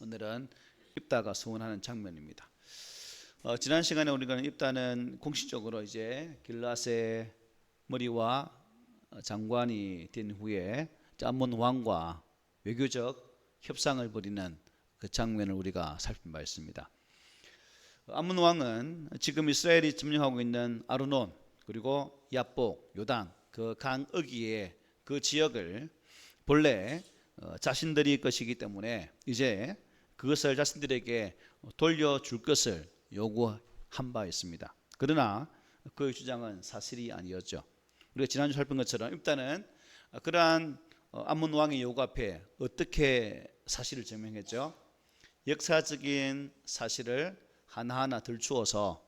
오늘은 입다가 서원하는 장면입니다. 지난 시간에 우리가 입다는 공식적으로 이제 길앗의 머리와 장관이 된 후에 암몬 왕과 외교적 협상을 벌이는 그 장면을 우리가 살핀 바 있습니다. 암몬 왕은 지금 이스라엘이 점령하고 있는 아르논 그리고 야복, 요단 그 강 어귀의 그 지역을 본래 자신들이 것이기 때문에 이제 그것을 자신들에게 돌려줄 것을 요구한 바 있습니다. 그러나 그 주장은 사실이 아니었죠. 우리가 지난주 살핀 것처럼 입다는 그러한 암몬 왕의 요구 앞에 어떻게 사실을 증명했죠? 역사적인 사실을 하나하나 들추어서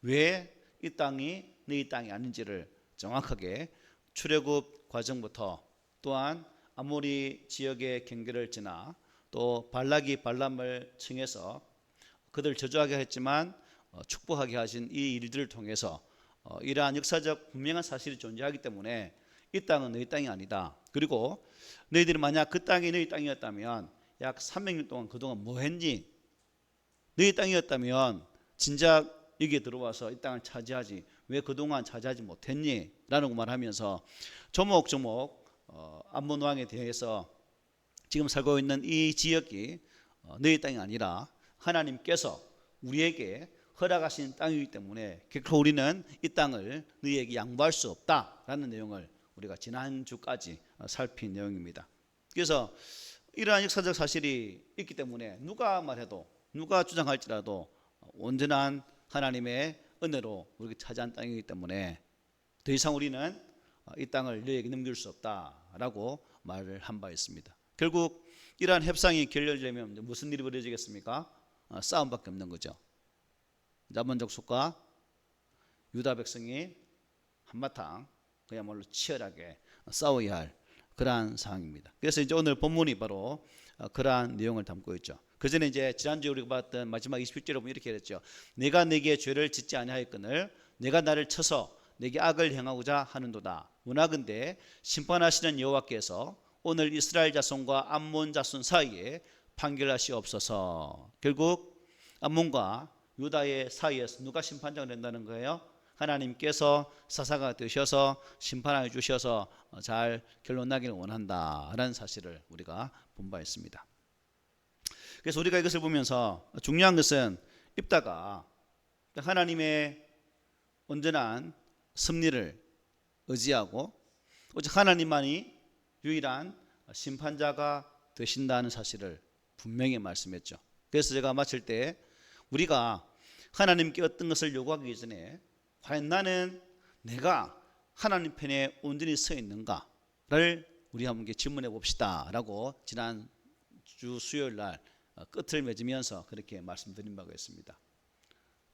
왜 이 땅이 너희 땅이 아닌지를 정확하게 출애굽 과정부터 또한 아모리 지역의 경계를 지나 또 발락이 발람을 청해서 그들 저주하게 했지만 축복하게 하신 이 일들을 통해서 이러한 역사적 분명한 사실이 존재하기 때문에 이 땅은 너희 땅이 아니다. 그리고 너희들이 만약 그 땅이 너희 땅이었다면 약 300년 동안 그동안 뭐 했니? 너희 땅이었다면 진작 여기에 들어와서 이 땅을 차지하지 왜 그동안 차지하지 못했니? 라는 말하면서 조목조목 암몬 왕에 대해서 지금 살고 있는 이 지역이 너희 땅이 아니라 하나님께서 우리에게 허락하신 땅이기 때문에 결코 우리는 이 땅을 너희에게 양보할 수 없다라는 내용을 우리가 지난주까지 살핀 내용입니다. 그래서 이러한 역사적 사실이 있기 때문에 누가 말해도 누가 주장할지라도 온전한 하나님의 은혜로 우리가 차지한 땅이기 때문에 더 이상 우리는 이 땅을 너희에게 넘길 수 없다라고 말을 한 바 있습니다. 결국 이러한 협상이 결렬되면 무슨 일이 벌어지겠습니까? 싸움밖에 없는 거죠. 남은 족속과 유다 백성이 한바탕 그야말로 치열하게 싸워야 할 그러한 상황입니다. 그래서 이제 오늘 본문이 바로 그러한 내용을 담고 있죠. 그 전에 이제 지난주에 우리가 봤던 마지막 21절에 보면 이렇게 했죠. 내가 내게 죄를 짓지 아니하였거늘 내가 나를 쳐서 내게 악을 행하고자 하는도다. 원하건대 심판하시는 여호와께서 오늘 이스라엘 자손과 암몬 자손 사이에 판결하시옵소서. 결국 암몬과 유다의 사이에서 누가 심판장을 낸다는 거예요? 하나님께서 사사가 되셔서 심판해 주셔서 잘 결론 나기를 원한다라는 사실을 우리가 본 바 있습니다. 그래서 우리가 이것을 보면서 중요한 것은 입다가 하나님의 온전한 섭리를 의지하고 오직 하나님만이 유일한 심판자가 되신다는 사실을 분명히 말씀했죠. 그래서 제가 마칠 때 우리가 하나님께 어떤 것을 요구하기 전에 과연 나는 내가 하나님 편에 온전히 서 있는가를 우리 함께 질문해 봅시다 라고 지난주 수요일 날 끝을 맺으면서 그렇게 말씀드린 바가 있습니다.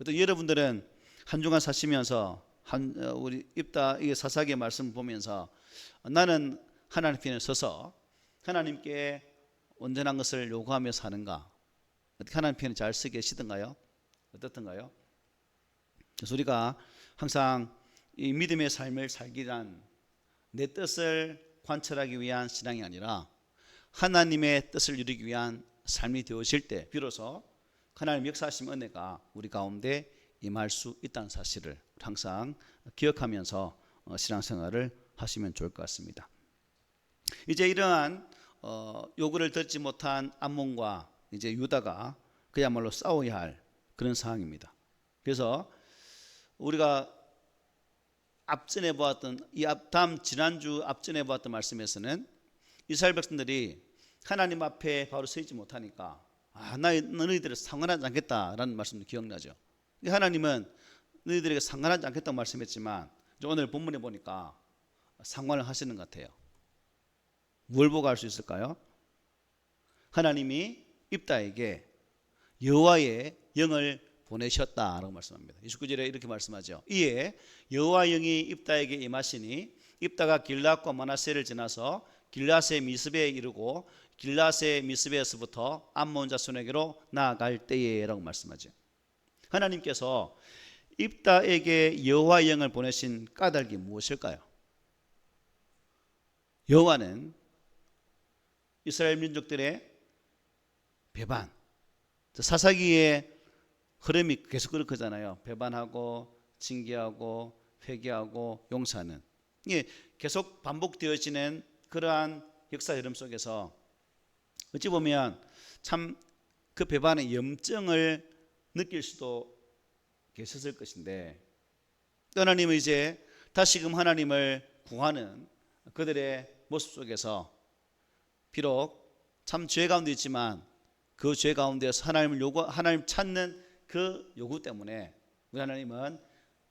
어떤 여러분들은 한 주간 사시면서 우리 입다 이게 사사기의 말씀 보면서 나는 하나님 편에 서서 하나님께 온전한 것을 요구하며 사는가? 어떻게 하나님 편에 잘 서 계시던가요? 어떻던가요? 그래서 우리가 항상 이 믿음의 삶을 살기란 내 뜻을 관철하기 위한 신앙이 아니라 하나님의 뜻을 이루기 위한 삶이 되어질 때 비로소 하나님 역사하심 은혜가 우리 가운데 임할 수 있다는 사실을 항상 기억하면서 신앙생활을 하시면 좋을 것 같습니다. 이제 이러한 요구를 듣지 못한 암몬과 이제 유다가 그야말로 싸워야 할 그런 상황입니다. 그래서 우리가 앞전에 보았던 지난주 앞전에 보았던 말씀에서는 이스라엘 백성들이 하나님 앞에 바로 서 있지 못하니까 너희들을 상관하지 않겠다라는 말씀도 기억나죠. 하나님은 너희들에게 상관하지 않겠다고 말씀했지만 오늘 본문에 보니까 상관을 하시는 것 같아요. 뭘 보고 알 수 있을까요? 하나님이 입다에게 여호와의 영을 보내셨다라고 말씀합니다. 29절에 이렇게 말씀하죠. 이에 여호와 영이 입다에게 임하시니 입다가 길앗과 므낫세를 지나서 길앗의 미스베에 이르고 길앗의 미스베에서부터 암몬 자손에게로 나아갈 때에라고 말씀하죠. 하나님께서 입다에게 여호와의 영을 보내신 까닭이 무엇일까요? 여호와는 이스라엘 민족들의 배반. 사사기의 흐름이 계속 그렇잖아요. 배반하고 징계하고 회개하고 용서하는. 이게 계속 반복되어지는 그러한 역사 흐름 속에서 어찌 보면 참 그 배반의 염증을 느낄 수도 계셨을 것인데, 하나님은 이제 다시금 하나님을 구하는 그들의 모습 속에서 비록 참 죄 가운데 있지만 그 죄 가운데서 하나님 찾는 그 요구 때문에 우리 하나님은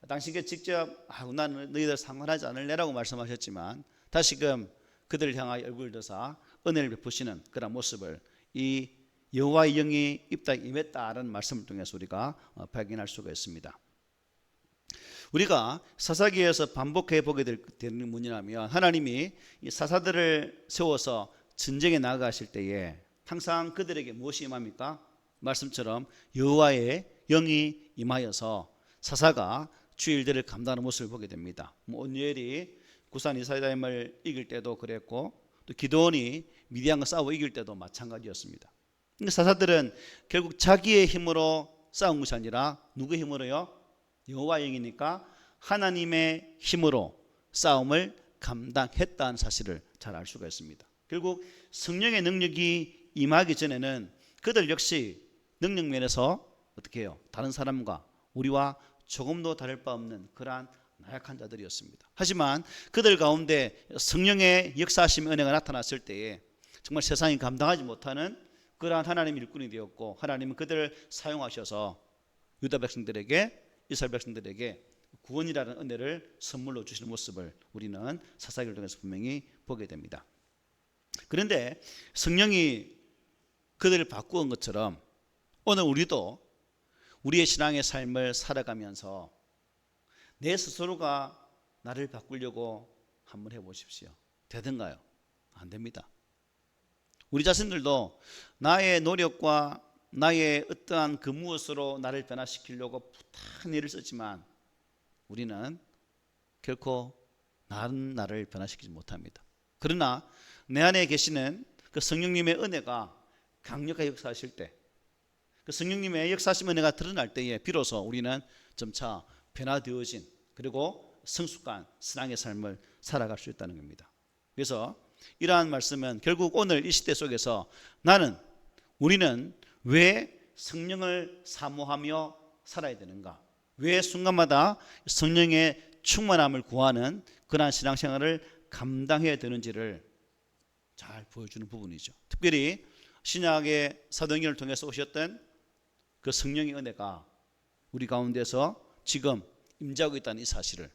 당신께 직접 나는 너희들 상관하지 않을래라고 말씀하셨지만 다시금 그들을 향하여 얼굴을 드사 은혜를 베푸시는 그런 모습을 이 여호와의 영이 입다에 임했다라는 말씀을 통해서 우리가 발견할 수가 있습니다. 우리가 사사기에서 반복해 보게 되는 문이라면, 하나님이 이 사사들을 세워서 전쟁에 나아가실 때에 항상 그들에게 무엇이 임합니까? 말씀처럼 여호와의 영이 임하여서 사사가 주의 일들을 감당하는 모습을 보게 됩니다. 온유엘이 구산 이스라엘을 이길 때도 그랬고, 또 기드온이 미디안과 싸워 이길 때도 마찬가지였습니다. 근데 사사들은 결국 자기의 힘으로 싸운 것이 아니라 누구의 힘으로요? 여호와의 영이니까 하나님의 힘으로 싸움을 감당했다는 사실을 잘 알 수가 있습니다. 결국 성령의 능력이 임하기 전에는 그들 역시 능력 면에서 어떻게 해요? 다른 사람과 우리와 조금도 다를 바 없는 그러한 나약한 자들이었습니다. 하지만 그들 가운데 성령의 역사하심 은혜가 나타났을 때에 정말 세상이 감당하지 못하는 그러한 하나님의 일꾼이 되었고, 하나님은 그들을 사용하셔서 유다 백성들에게, 이스라엘 백성들에게 구원이라는 은혜를 선물로 주시는 모습을 우리는 사사기를 통해서 분명히 보게 됩니다. 그런데 성령이 그들을 바꾸은 것처럼 오늘 우리도 우리의 신앙의 삶을 살아가면서 내 스스로가 나를 바꾸려고 한번 해보십시오. 되던가요? 안 됩니다. 우리 자신들도 나의 노력과 나의 어떠한 그 무엇으로 나를 변화시키려고 부탄 애를 썼지만 우리는 결코 나를 변화시키지 못합니다. 그러나 내 안에 계시는 그 성령님의 은혜가 강력하게 역사하실 때, 그 성령님의 역사하심 은혜가 드러날 때에 비로소 우리는 점차 변화되어진, 그리고 성숙한 신앙의 삶을 살아갈 수 있다는 겁니다. 그래서 이러한 말씀은 결국 오늘 이 시대 속에서 우리는 왜 성령을 사모하며 살아야 되는가, 왜 순간마다 성령의 충만함을 구하는 그러한 신앙생활을 감당해야 되는지를 잘 보여주는 부분이죠. 특별히 신약의 사도행전을 통해서 오셨던 그 성령의 은혜가 우리 가운데서 지금 임재하고 있다는 이 사실을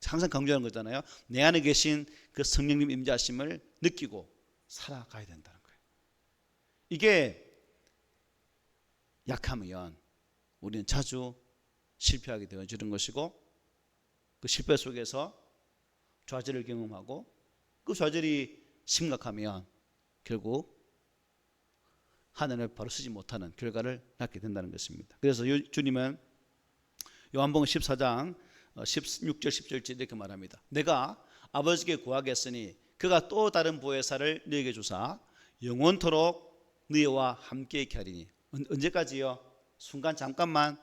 항상 강조하는 거잖아요. 내 안에 계신 그 성령님 임재하심을 느끼고 살아가야 된다는 거예요. 이게 약하면 우리는 자주 실패하게 되어지는 것이고, 그 실패 속에서 좌절을 경험하고, 그 좌절이 심각하면 결국 하나님을 바로 쓰지 못하는 결과를 낳게 된다는 것입니다. 그래서 주님은 요한복음 14장 16절 17절 이렇게 말합니다. 내가 아버지께 구하겠으니 그가 또 다른 보혜사를 너에게 주사 영원토록 너희와 함께 있게 하리니. 언제까지요? 순간 잠깐만,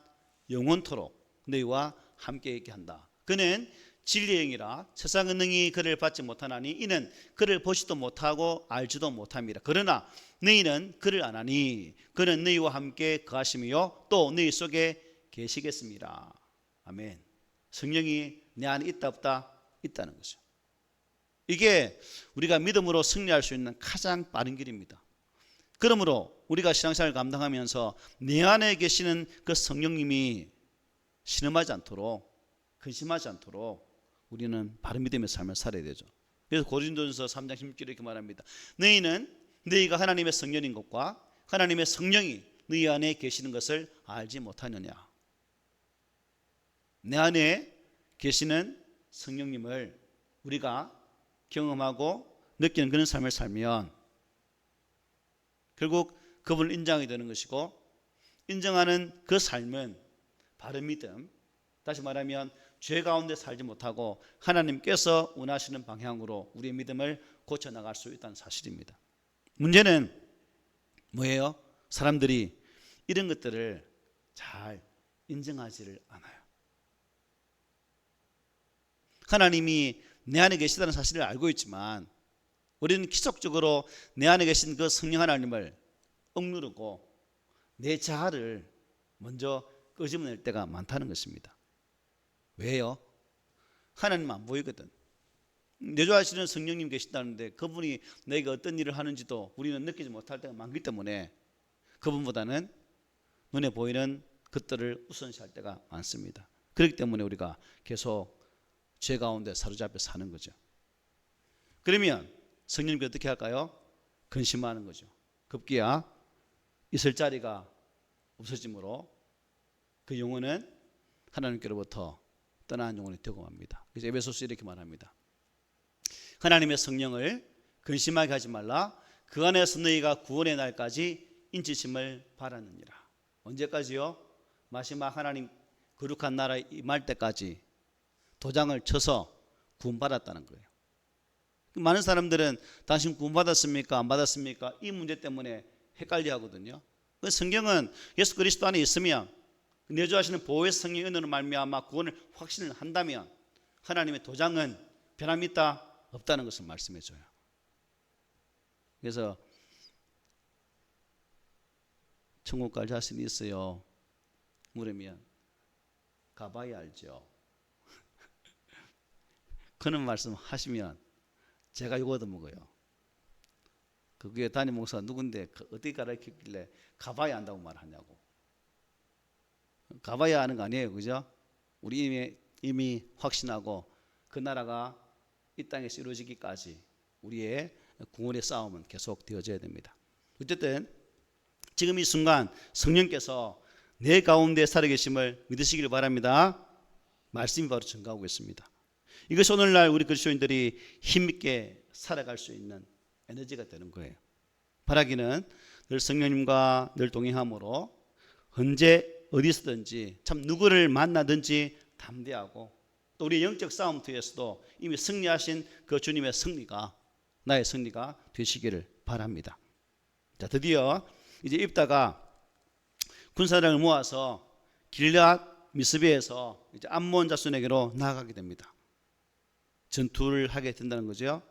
영원토록 너희와 함께 있게 한다. 그는 진리의 영이라 세상은 능히 그를 받지 못하나니 이는 그를 보지도 못하고 알지도 못함이라. 그러나 너희는 그를 아나니 그는 너희와 함께 거하심이요 또 너희 속에 계시겠습니다. 아멘. 성령이 내 안에 있다 없다? 있다는 거죠. 이게 우리가 믿음으로 승리할 수 있는 가장 빠른 길입니다. 그러므로 우리가 신앙생활을 감당하면서 내 안에 계시는 그 성령님이 신음하지 않도록, 근심하지 않도록 우리는 바른 믿음의 삶을 살아야 되죠. 그래서 고린도전서 3장 16절에 이렇게 말합니다. 너희가 하나님의 성령인 것과 하나님의 성령이 너희 안에 계시는 것을 알지 못하느냐. 내 안에 계시는 성령님을 우리가 경험하고 느끼는 그런 삶을 살면 결국 그분을 인정하게 되는 것이고, 인정하는 그 삶은 바른 믿음, 다시 말하면 죄 가운데 살지 못하고 하나님께서 원하시는 방향으로 우리의 믿음을 고쳐나갈 수 있다는 사실입니다. 문제는 뭐예요? 사람들이 이런 것들을 잘 인정하지를 않아요. 하나님이 내 안에 계시다는 사실을 알고 있지만 우리는 기적적으로 내 안에 계신 그 성령 하나님을 억누르고 내 자아를 먼저 끄집어낼 때가 많다는 것입니다. 왜요? 하나님 안 보이거든. 내주하시는 성령님 계신다는데 그분이 내가 어떤 일을 하는지도 우리는 느끼지 못할 때가 많기 때문에 그분보다는 눈에 보이는 것들을 우선시할 때가 많습니다. 그렇기 때문에 우리가 계속 죄 가운데 사로잡혀 사는 거죠. 그러면 성령님이 어떻게 할까요? 근심하는 거죠. 급기야 있을 자리가 없어지므로 그 영혼은 하나님께로부터 떠난 영혼이 되고 맙니다. 그래서 에베소서 이렇게 말합니다. 하나님의 성령을 근심하게 하지 말라. 그 안에서 너희가 구원의 날까지 인치심을 바라느니라. 언제까지요? 마지막 하나님 거룩한 나라에 임할 때까지 도장을 쳐서 구원받았다는 거예요. 많은 사람들은 당신 구원받았습니까? 안 받았습니까? 이 문제 때문에 헷갈려 하거든요. 성경은 예수 그리스도 안에 있으면 내주하시는 보혜의 성령의 은혜로 말미암아 구원을 확신을 한다면 하나님의 도장은 변함이 있다? 없다는 것을 말씀해 줘요. 그래서 천국 갈 자신이 있어요? 물으면 가봐야 알죠. 그런 말씀 하시면 제가 욕 얻어먹어요. 그 교회 담임 목사가 누군데 어떻게 가르쳤길래 가봐야 한다고 말하냐고. 가봐야 하는 거 아니에요, 그죠? 우리 이미 확신하고 그 나라가 이 땅에서 이루어지기까지 우리의 구원의 싸움은 계속 되어져야 됩니다. 어쨌든 지금 이 순간 성령께서 내 가운데 살아계심을 믿으시길 바랍니다. 말씀이 바로 증거하고 있습니다. 이것이 오늘날 우리 그리스도인들이 힘있게 살아갈 수 있는 에너지가 되는 거예요. 바라기는 늘 성령님과 늘 동행함으로 언제 어디서든지 참 누구를 만나든지 담대하고 또 우리 영적 싸움터에서도 이미 승리하신 그 주님의 승리가 나의 승리가 되시기를 바랍니다. 자, 드디어 이제 입다가 군사력을 모아서 길앗 미스베에서 이제 암몬 자손에게로 나아가게 됩니다. 전투를 하게 된다는 거죠.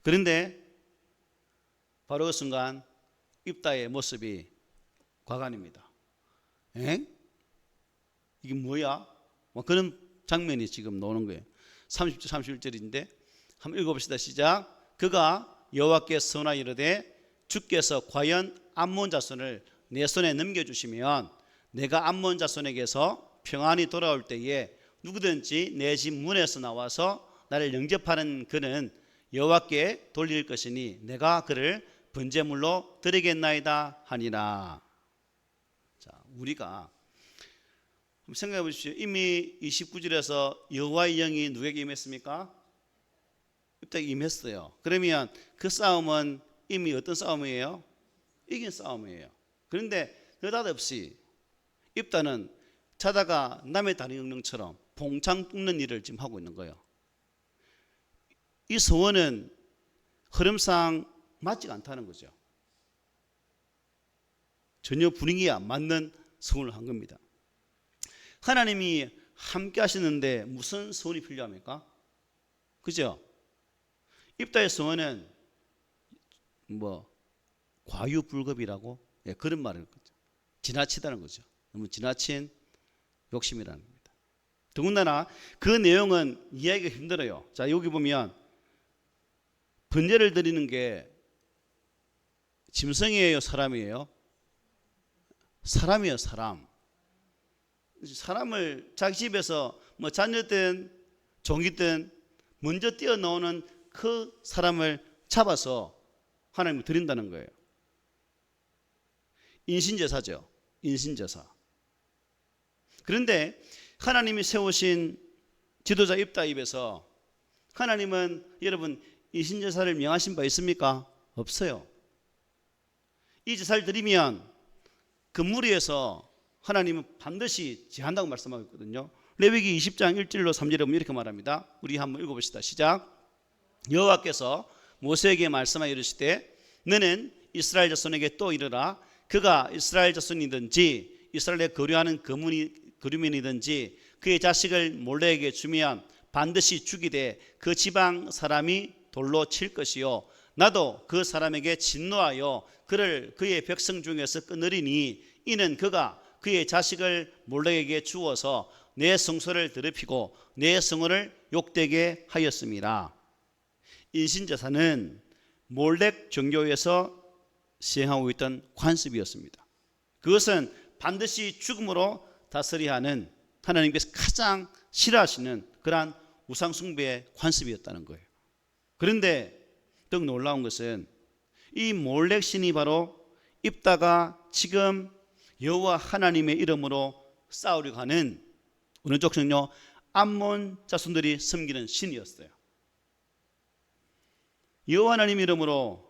그런데 바로 그 순간 입다의 모습이 과간입니다. 이게 뭐야? 그런 장면이 지금 나오는 거예요. 30절 31절인데 한번 읽어봅시다. 시작. 그가 여호와께 선하여 이르되 주께서 과연 암몬 자손을 내 손에 넘겨주시면 내가 암몬 자손에게서 평안히 돌아올 때에 누구든지 내 집 문에서 나와서 나를 영접하는 그는 여호와께 돌릴 것이니 내가 그를 번제물로 드리겠나이다 하니라. 자, 우리가 생각해 보십시오. 이미 29절에서 여호와의 영이 누구에게 임했습니까? 입다에게 임했어요. 그러면 그 싸움은 이미 어떤 싸움이에요? 이긴 싸움이에요. 그런데 느닷없이 입다는 자다가 남의 다리 엉렁처럼 봉창 뚫는 일을 지금 하고 있는 거예요. 이 서원은 흐름상 맞지가 않다는 거죠. 전혀 분위기에 안 맞는 서원을 한 겁니다. 하나님이 함께 하시는데 무슨 서원이 필요합니까? 그죠? 입다의 서원은 과유불급이라고 그런 말을 지나치다는 거죠. 너무 지나친 욕심이라는 겁니다. 더군다나 그 내용은 이해하기가 힘들어요. 자, 여기 보면 번제를 드리는 게 짐승이에요, 사람이에요? 사람이에요, 사람. 사람을 자기 집에서 자녀든 종이든 먼저 뛰어나오는 그 사람을 잡아서 하나님을 드린다는 거예요. 인신제사죠. 인신제사. 그런데 하나님이 세우신 지도자 입다 입에서 하나님은 여러분 인신제사를 명하신 바 있습니까? 없어요. 이 제사를 드리면 그 무리에서 하나님은 반드시 제한다고 말씀하고 있거든요. 레위기 20장 1절로 3절에 보면 이렇게 말합니다. 우리 한번 읽어봅시다. 시작. 여호와께서 모세에게 말씀하여 이르시되 너는 이스라엘 자손에게 또 이르라 그가 이스라엘 자손이든지 이스라엘에 거류하는 거류민이든지 그의 자식을 몰렉에게 주면 반드시 죽이되 그 지방 사람이 돌로 칠 것이요 나도 그 사람에게 진노하여 그를 그의 백성 중에서 끊으리니 이는 그가 그의 자식을 몰렉에게 주어서 내 성소를 더럽히고 내 성을 욕되게 하였습니다. 인신제사는 몰렉 종교에서 시행하고 있던 관습이었습니다. 그것은 반드시 죽음으로 다스려야 하는 하나님께서 가장 싫어하시는 그러한 우상숭배의 관습이었다는 거예요. 그런데 더욱 놀라운 것은 이 몰렉 신이 바로 입다가 지금 여호와 하나님의 이름으로 싸우려고 하는 어느 족속은요 암몬 자손들이 섬기는 신이었어요. 여호와 하나님 이름으로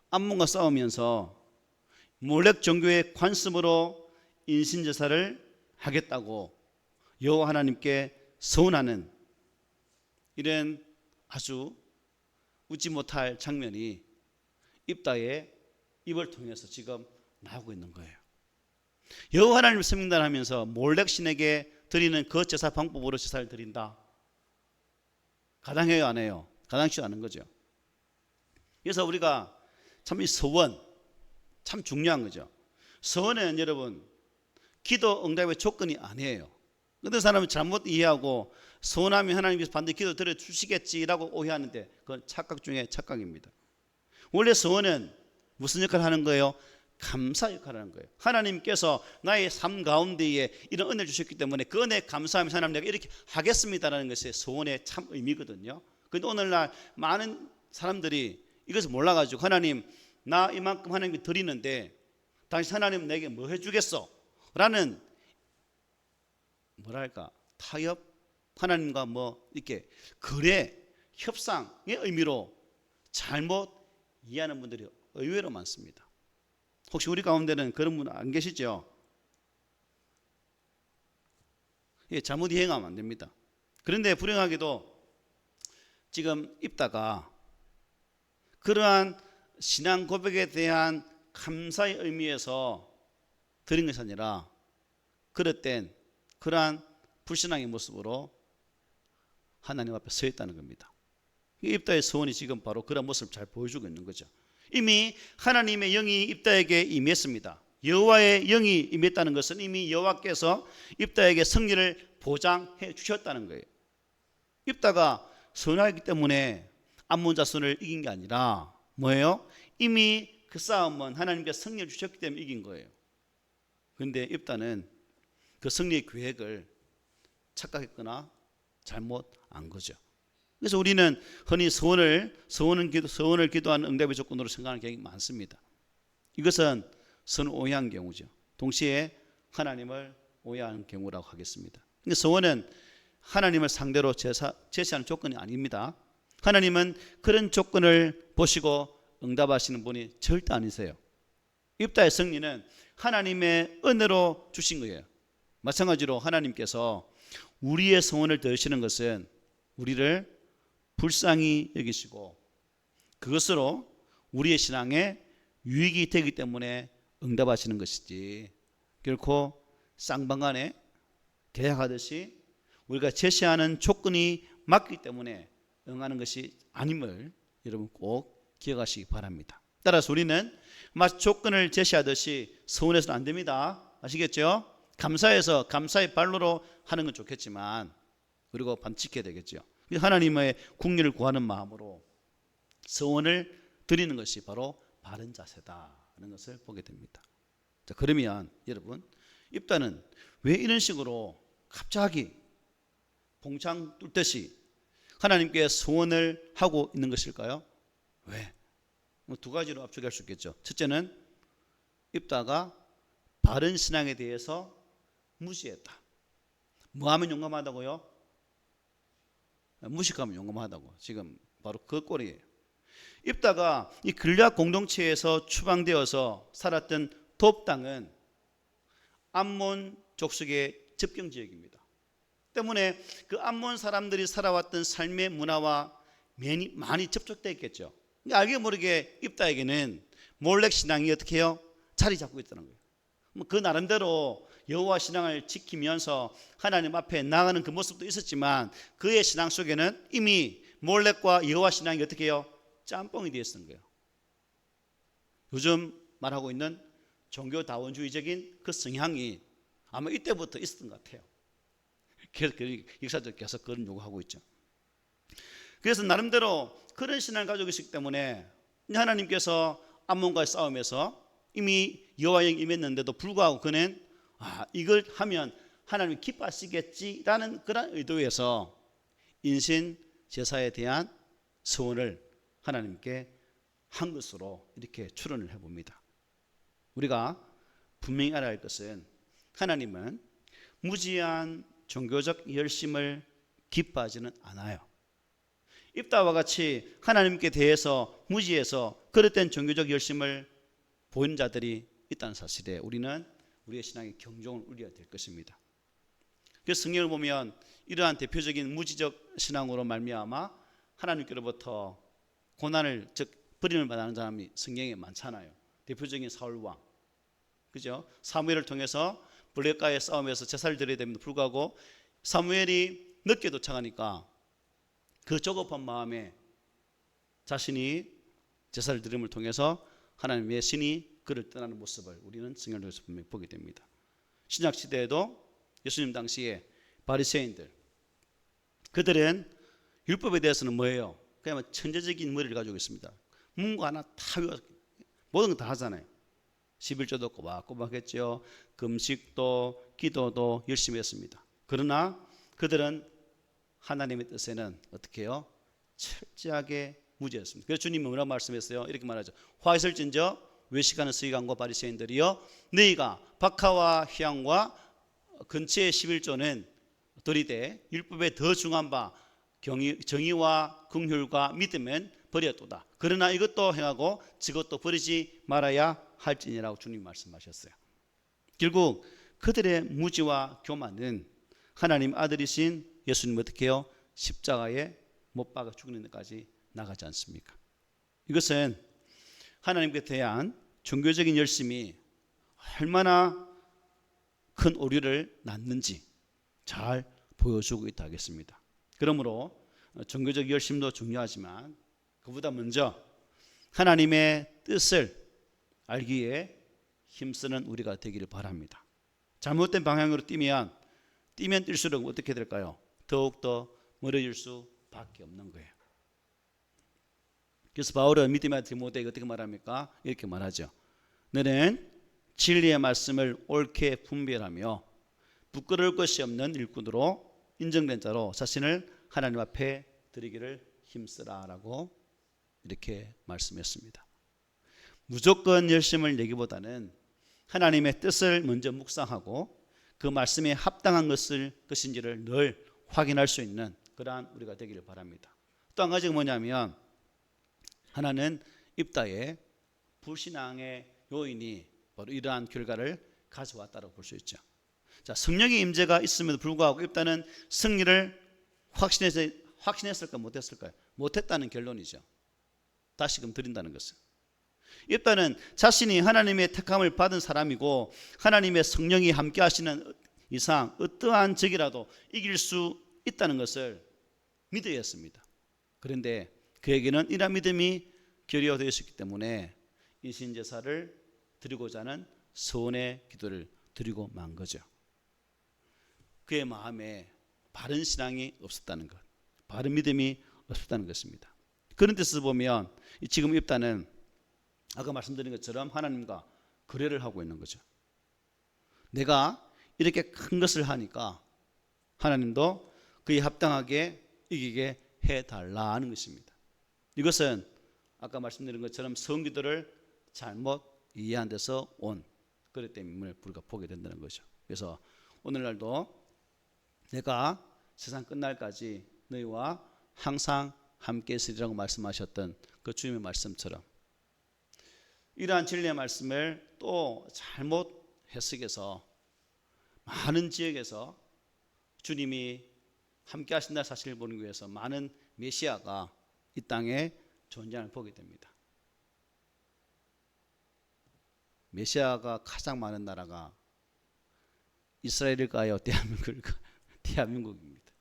암몬과 싸우면서 몰렉 종교의 관습으로 인신제사를 하겠다고 여호와 하나님께 서운하는 이런 아주 웃지 못할 장면이 입다의 입을 통해서 지금 나오고 있는 거예요. 여호와 하나님을 섬긴다 하면서 몰렉 신에게 드리는 그 제사 방법으로 제사를 드린다. 가당해요, 안 해요? 가당치 않은 거죠. 그래서 우리가 참 이 서원 참 중요한 거죠. 서원은 여러분 기도 응답의 조건이 아니에요. 어떤 사람은 잘못 이해하고 서원하면 하나님께서 반드시 기도 들어주시겠지라고 오해하는데 그건 착각 중에 착각입니다. 원래 서원은 무슨 역할을 하는 거예요? 감사 역할을 하는 거예요. 하나님께서 나의 삶 가운데에 이런 은혜를 주셨기 때문에 그 은혜에 감사하면서 하나님 내가 이렇게 하겠습니다라는 것이 서원의 참 의미거든요. 그런데 오늘날 많은 사람들이 이것을 몰라가지고 하나님 나 이만큼 하나님께 드리는데 당신 하나님 내게 뭐 해주겠어? 라는 뭐랄까 타협 하나님과 뭐 이렇게 거래 협상의 의미로 잘못 이해하는 분들이 의외로 많습니다. 혹시 우리 가운데는 그런 분 안 계시죠? 예, 잘못 이해하면 안 됩니다. 그런데 불행하게도 지금 입다가 그러한 신앙 고백에 대한 감사의 의미에서 드린 것이 아니라 그릇된 그러한 불신앙의 모습으로 하나님 앞에 서 있다는 겁니다. 입다의 서원이 지금 바로 그런 모습을 잘 보여주고 있는 거죠. 이미 하나님의 영이 입다에게 임했습니다. 여호와의 영이 임했다는 것은 이미 여호와께서 입다에게 승리를 보장해 주셨다는 거예요. 입다가 선하기 때문에 암몬 자손을 이긴 게 아니라 뭐예요? 이미 그 싸움은 하나님께서 승리를 주셨기 때문에 이긴 거예요. 그런데 입다는 그 승리의 계획을 착각했거나 잘못 안 거죠. 그래서 우리는 흔히 서원을 기도하는 응답의 조건으로 생각하는 경우가 많습니다. 이것은 서는 오해한 경우죠. 동시에 하나님을 오해하는 경우라고 하겠습니다. 서원은 하나님을 상대로 제시하는 조건이 아닙니다. 하나님은 그런 조건을 보시고 응답하시는 분이 절대 아니세요. 입다의 승리는 하나님의 은혜로 주신 거예요. 마찬가지로 하나님께서 우리의 소원을 들으시는 것은 우리를 불쌍히 여기시고 그것으로 우리의 신앙에 유익이 되기 때문에 응답하시는 것이지 결코 쌍방간에 계약하듯이 우리가 제시하는 조건이 맞기 때문에 응하는 것이 아님을 여러분 꼭 기억하시기 바랍니다. 따라서 우리는 마치 조건을 제시하듯이 서운해서는 안 됩니다. 아시겠죠? 감사해서 감사의 발로로 하는 건 좋겠지만 그리고 반드시 지켜야 되겠죠. 하나님의 궁리를 구하는 마음으로 서원을 드리는 것이 바로 바른 자세다는 것을 보게 됩니다. 자, 그러면 여러분 입다는 왜 이런 식으로 갑자기 봉창 뚫듯이 하나님께 소원을 하고 있는 것일까요? 왜? 두 가지로 압축할 수 있겠죠. 첫째는 입다가 바른 신앙에 대해서 무시했다. 뭐 하면 용감하다고요? 무식하면 용감하다고. 지금 바로 그 꼴이에요. 입다가 이 길앗 공동체에서 추방되어서 살았던 돕 땅은 암몬 족속의 접경 지역입니다. 때문에 그 암몬 사람들이 살아왔던 삶의 문화와 많이 접촉되어 있겠죠. 알게 모르게 입다에게는 몰렉 신앙이 어떻게 해요? 자리 잡고 있다는 거예요. 그 나름대로 여호와 신앙을 지키면서 하나님 앞에 나아가는 그 모습도 있었지만 그의 신앙 속에는 이미 몰렉과 여호와 신앙이 어떻게 해요? 짬뽕이 되었던 거예요. 요즘 말하고 있는 종교다원주의적인 그 성향이 아마 이때부터 있었던 것 같아요. 그래서 역사적으로 계속 그런 요구하고 있죠. 그래서 나름대로 그런 신앙을 가지고 있기 때문에 하나님께서 암몬과의 싸움에서 이미 여호와의 영이 임했는데도 불구하고 그는 이걸 하면 하나님이 기뻐하시겠지라는 그런 의도에서 인신 제사에 대한 서원을 하나님께 한 것으로 이렇게 추론을 해봅니다. 우리가 분명히 알아야 할 것은 하나님은 무지한 종교적 열심을 기뻐하지는 않아요. 입다와 같이 하나님께 대해서 무지해서 그릇된 종교적 열심을 보이는 자들이 있다는 사실에 우리는 우리의 신앙에 경종을 울려야 될 것입니다. 그래서 성경을 보면 이러한 대표적인 무지적 신앙으로 말미암아 하나님께로부터 고난을 즉 버림을 받는 사람이 성경에 많잖아요. 대표적인 사울왕, 그죠? 사무엘을 통해서 블레가의 싸움에서 제사를 드려야 됩니다. 불구하고 사무엘이 늦게 도착하니까 그 조급한 마음에 자신이 제사를 드림을 통해서 하나님의 신이 그를 떠나는 모습을 우리는 성경을 통해서 분명히 보게 됩니다. 신약 시대에도 예수님 당시에 바리새인들, 그들은 율법에 대해서는 뭐예요? 그냥 천재적인 머리를 가지고 있습니다. 문구 하나 다 외워 모든 거 다 하잖아요. 11조도 꼬박꼬박 했죠. 금식도 기도도 열심히 했습니다. 그러나 그들은 하나님의 뜻에는 어떻게 해요? 철저하게 무지했습니다. 그래서 주님은 뭐라고 말씀했어요? 이렇게 말하죠. 화 있을진저 외식하는 서기관과 바리새인들이여, 너희가 박하와 희양과 근처의 11조는 들이되 율법에 더 중한 바 정의와 긍휼과 믿음은 버렸도다. 그러나 이것도 행하고 저것도 버리지 말아야 할지니라고 주님 말씀하셨어요. 결국 그들의 무지와 교만은 하나님 아들이신 예수님 어떻게 해요? 십자가에 못 박아 죽는 데까지 나가지 않습니까? 이것은 하나님께 대한 종교적인 열심이 얼마나 큰 오류를 낳는지 잘 보여주고 있다 하겠습니다. 그러므로 종교적 열심도 중요하지만 그보다 먼저 하나님의 뜻을 알기에 힘쓰는 우리가 되기를 바랍니다. 잘못된 방향으로 뛰면 뛸수록 어떻게 될까요? 더욱더 멀어질 수밖에 없는 거예요. 그래서 바울은 믿음의 디모데에게 어떻게 말합니까? 이렇게 말하죠. 너는 진리의 말씀을 옳게 분별하며 부끄러울 것이 없는 일꾼으로 인정된 자로 자신을 하나님 앞에 드리기를 힘쓰라라고 이렇게 말씀했습니다. 무조건 열심을 내기보다는 하나님의 뜻을 먼저 묵상하고 그 말씀에 합당한 것인지를 늘 확인할 수 있는 그러한 우리가 되기를 바랍니다. 또 한 가지가 뭐냐면 하나는 입다의 불신앙의 요인이 바로 이러한 결과를 가져왔다고 볼 수 있죠. 자, 성령의 임재가 있음에도 불구하고 입다는 승리를 확신했을까 못했을까요? 못했다는 결론이죠. 다시금 드린다는 것은 입다는 자신이 하나님의 택함을 받은 사람이고 하나님의 성령이 함께 하시는 이상 어떠한 적이라도 이길 수 있다는 것을 믿어야 했습니다. 그런데 그에게는 이러한 믿음이 결여되어 있었기 때문에 인신제사를 드리고자 하는 서원의 기도를 드리고 만 거죠. 그의 마음에 바른 신앙이 없었다는 것, 바른 믿음이 없었다는 것입니다. 그런 데서 보면 지금 입다는 아까 말씀드린 것처럼 하나님과 거래를 하고 있는 거죠. 내가 이렇게 큰 것을 하니까 하나님도 그에 합당하게 이기게 해달라는 것입니다. 이것은 아까 말씀드린 것처럼 성기도를 잘못 이해한 데서 온 그릇됨을 우리가 보게 된다는 거죠. 그래서 오늘날도 내가 세상 끝날까지 너희와 항상 함께 있으리라고 말씀하셨던 그 주님의 말씀처럼 이러한 진리의 말씀을 또 잘못 해석해서 많은 지역에서 주님이 함께 하신다는 사실을 보기 위해서 많은 메시아가 이 땅에 존재를 보게 됩니다. 메시아가 가장 많은 나라가 이스라엘일까요? 대한민국일까요? 대한민국입니다.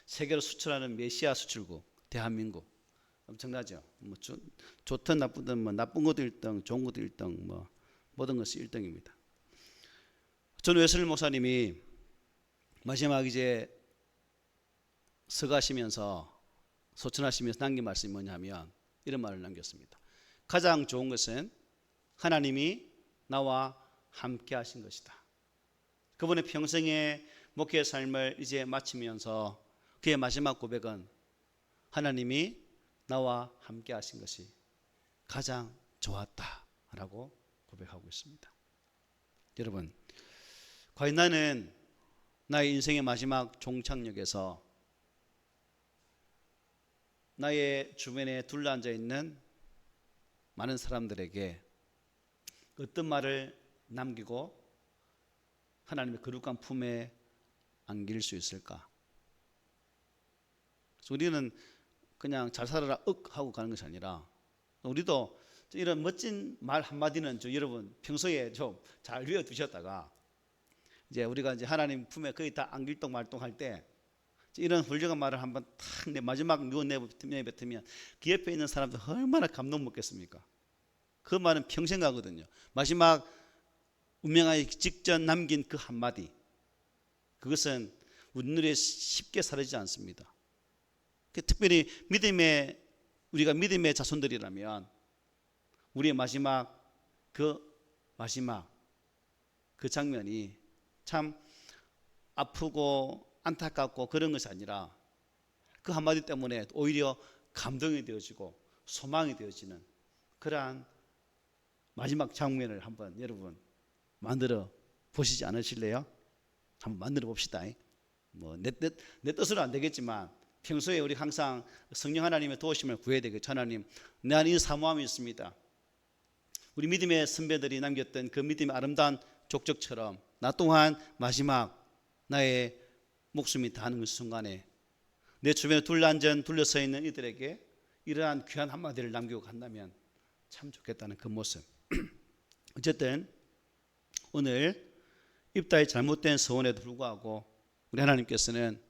세계로 수출하는 메시아 수출국 대한민국 엄청나죠. 뭐 좋든 나쁘든 뭐 나쁜 것도 1등, 좋은 것도 1등, 뭐 모든 것이 1등입니다. 존 웨슬리 목사님이 마지막 이제 서가시면서 소천하시면서 남긴 말씀이 뭐냐면 이런 말을 남겼습니다. 가장 좋은 것은 하나님이 나와 함께 하신 것이다. 그분의 평생의 목회 삶을 이제 마치면서 그의 마지막 고백은 하나님이 나와 함께 하신 것이 가장 좋았다라고 고백하고 있습니다. 여러분, 과연 나는 나의 인생의 마지막 종착역에서 나의 주변에 둘러앉아 있는 많은 사람들에게 어떤 말을 남기고 하나님의 거룩한 품에 안길 수 있을까? 우리는 그냥 잘 살아라 하고 가는 것이 아니라 우리도 이런 멋진 말 한마디는 여러분 평소에 좀 잘 외워두셨다가 이제 우리가 이제 하나님 품에 거의 다 안길동 말동 할 때 이런 훌륭한 말을 한번 탁 내 마지막 누워 내뱉으면 그 옆에 있는 사람들 얼마나 감동 먹겠습니까? 그 말은 평생 가거든요. 마지막 운명하기 직전 남긴 그 한마디, 그것은 우리 눈에 쉽게 사라지지 않습니다. 특별히 우리가 믿음의 자손들이라면 우리의 마지막 그 장면이 참 아프고 안타깝고 그런 것이 아니라 그 한마디 때문에 오히려 감동이 되어지고 소망이 되어지는 그러한 마지막 장면을 한번 여러분 만들어 보시지 않으실래요? 한번 만들어 봅시다. 뭐 내 뜻으로 안 되겠지만 평소에 우리 항상 성령 하나님의 도우심을 구해야 되겠죠. 하나님, 나는 이 사모함이 있습니다. 우리 믿음의 선배들이 남겼던 그 믿음의 아름다운 족적처럼 나 또한 마지막 나의 목숨이 다하는 그 순간에 내 주변에 둘러서 있는 이들에게 이러한 귀한 한마디를 남기고 간다면 참 좋겠다는 그 모습. 어쨌든 오늘 입다의 잘못된 서원에도 불구하고 우리 하나님께서는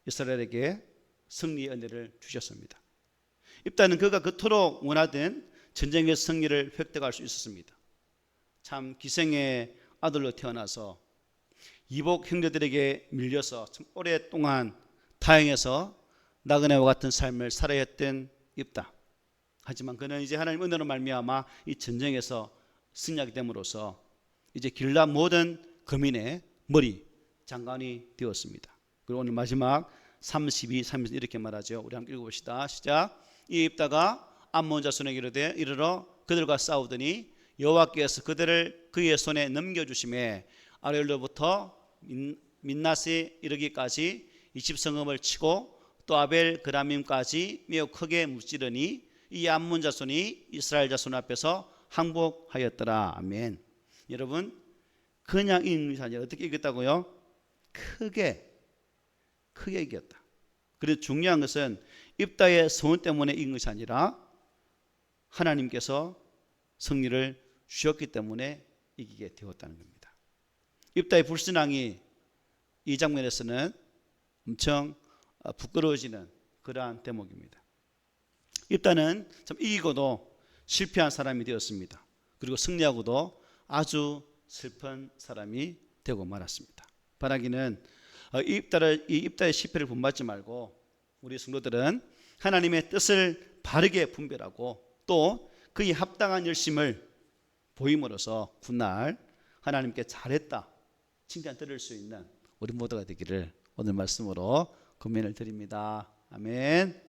이스라엘에게 승리의 은혜를 주셨습니다. 입다는 그가 그토록 원하던 전쟁의 승리를 획득할 수 있었습니다. 참 기생의 아들로 태어나서 이복 형제들에게 밀려서 참 오랫동안 타향해서 나그네와 같은 삶을 살아야 했던 입다. 하지만 그는 이제 하나님 은혜로 말미암아 이 전쟁에서 승리하게 됨으로써 이제 길라 모든 거민의 머리 장관이 되었습니다. 그리고 오늘 마지막 32, 33 이렇게 말하죠. 우리 함께 읽어봅시다. 시작. 이 입다가 암몬 자손에게 이르러 그들과 싸우더니 여호와께서 그들을 그의 손에 넘겨주심에 아벨로부터 민낫에 이르기까지 20성읍을 치고 또 아벨 그라밈까지 매우 크게 무찌르니 이 암몬 자손이 이스라엘 자손 앞에서 항복하였더라. 아멘. 여러분, 그냥 이긴 것이 아니라 어떻게 이겼다고요? 크게 이겼다. 그래서 중요한 것은 입다의 소원 때문에 이긴 것이 아니라 하나님께서 승리를 주셨기 때문에 이기게 되었다는 겁니다. 입다의 불신앙이 이 장면에서는 엄청 부끄러워지는 그러한 대목입니다. 입다는 참 이기고도 실패한 사람이 되었습니다. 그리고 승리하고도 아주 슬픈 사람이 되고 말았습니다. 바라기는 이 입다의 실패를 본받지 말고 우리 성도들은 하나님의 뜻을 바르게 분별하고 또 그에 합당한 열심을 보임으로써 훗날 하나님께 잘했다 칭찬 들을 수 있는 우리 모두가 되기를 오늘 말씀으로 권면을 드립니다. 아멘.